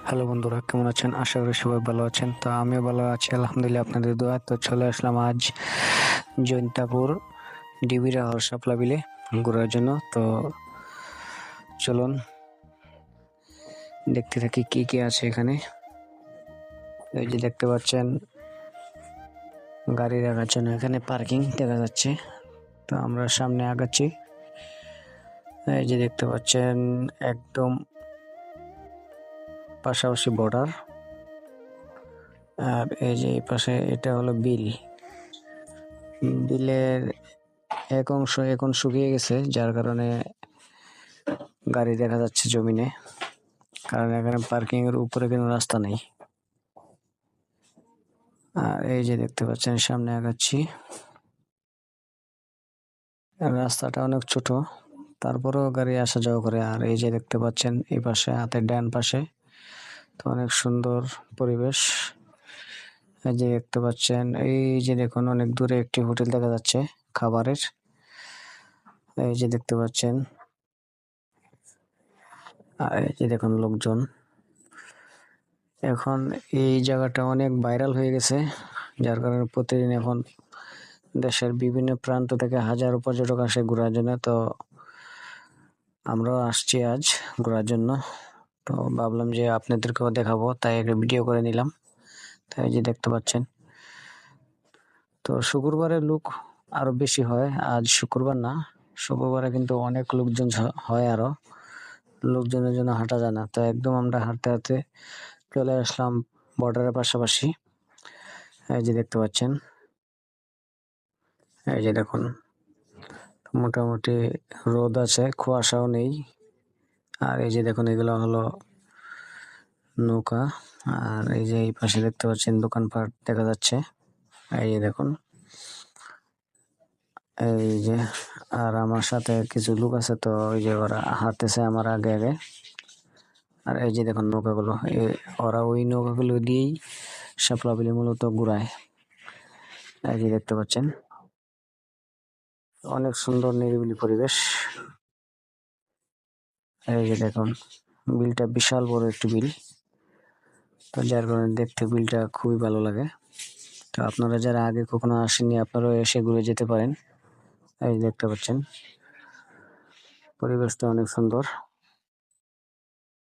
Hello বন্ধুরা, কেমন আছেন? আশা করি সবাই ভালো আছেন। তো আমিও ভালো আছি আলহামদুলিল্লাহ, আপনাদের দোয়া। তো চলে আসলাম আজ জৈন্তাপুর ডিবিরা হরসাপলা বিলে ঘোরার জন্য। তো চলুন দেখতে থাকি কি কি আছে এখানে। এই যে দেখতে পাচ্ছেন গাড়ি রাখার জন্য এখানে পার্কিং দেখা যাচ্ছে। তো আমরা সামনে আগাচ্ছি। এই যে দেখতে পাচ্ছেন একদম পাশাপাশি বর্ডার। আর এই যে এই পাশে এটা হলো বিলের এক অংশ এখন শুকিয়ে গেছে, যার কারণে গাড়ি দেখা যাচ্ছে জমিনে, কারণ এখানে পার্কিং এর উপরে কোনো রাস্তা নেই। আর এই যে দেখতে পাচ্ছেন সামনে আগাচ্ছি, রাস্তাটা অনেক ছোট, তারপরেও গাড়ি আসা যাওয়া করে। আর এই যে দেখতে পাচ্ছেন এই পাশে হাতের ডান পাশে তো অনেক সুন্দর পরিবেশ। এই যে দেখতে পাচ্ছেন, এই যে দেখুন অনেক দূরে একটি হোটেল দেখা যাচ্ছে খাবারের। এই যে দেখতে পাচ্ছেন, আর এই যে দেখুন লোকজন। এখন এই জায়গাটা অনেক ভাইরাল হয়ে গেছে, যার কারণে প্রতিদিন এখন দেশের বিভিন্ন প্রান্ত থেকে হাজারো পর্যটক আসে ঘোরার জন্য। তো আমরাও আসছি আজ ঘোরার জন্য। তো ভাবলাম যে আপনাদেরকেও দেখাবো, তাই একটা ভিডিও করে নিলাম। তাই যে দেখতে পাচ্ছেন, তো শুক্রবারে লোক আরো বেশি হয়, আজ শুক্রবার না, শুক্রবারে কিন্তু অনেক লোকজন হয়, আরো লোকজনের জন্য হাঁটা যায় না। তো একদম আমরা হাঁটতে হাঁটতে চলে আসলাম বর্ডারের পাশাপাশি। এই যে দেখতে পাচ্ছেন, এই যে দেখুন মোটামুটি রোদ আছে, কুয়াশাও নেই। আর এই যে দেখুন এগুলো হলো নৌকা। আর এই যে এই পাশে দেখতে পাচ্ছেন দোকানপাট দেখা যাচ্ছে। এই যে দেখুন, এই যে আর আমার সাথে কিছু লোক আছে, তো ওই যে ওরা হাঁটতেছে আমার আগে আগে। আর এই যে দেখুন নৌকাগুলো, ওরা ওই নৌকাগুলো দিয়েই শাপলা বিলে মূলত ঘুরায়। এই যে দেখতে পাচ্ছেন অনেক সুন্দর নিরিবিলি পরিবেশ। এই যে দেখুন বিলটা বিশাল বড় একটি বিল, তো যার কারণে দেখতে বিলটা খুবই ভালো লাগে। তো আপনারা যারা আগে কখনো আসেননি, আপনারাও এসে ঘুরে যেতে পারেন। এই দেখতে পাচ্ছেন পরিবেশটা অনেক সুন্দর।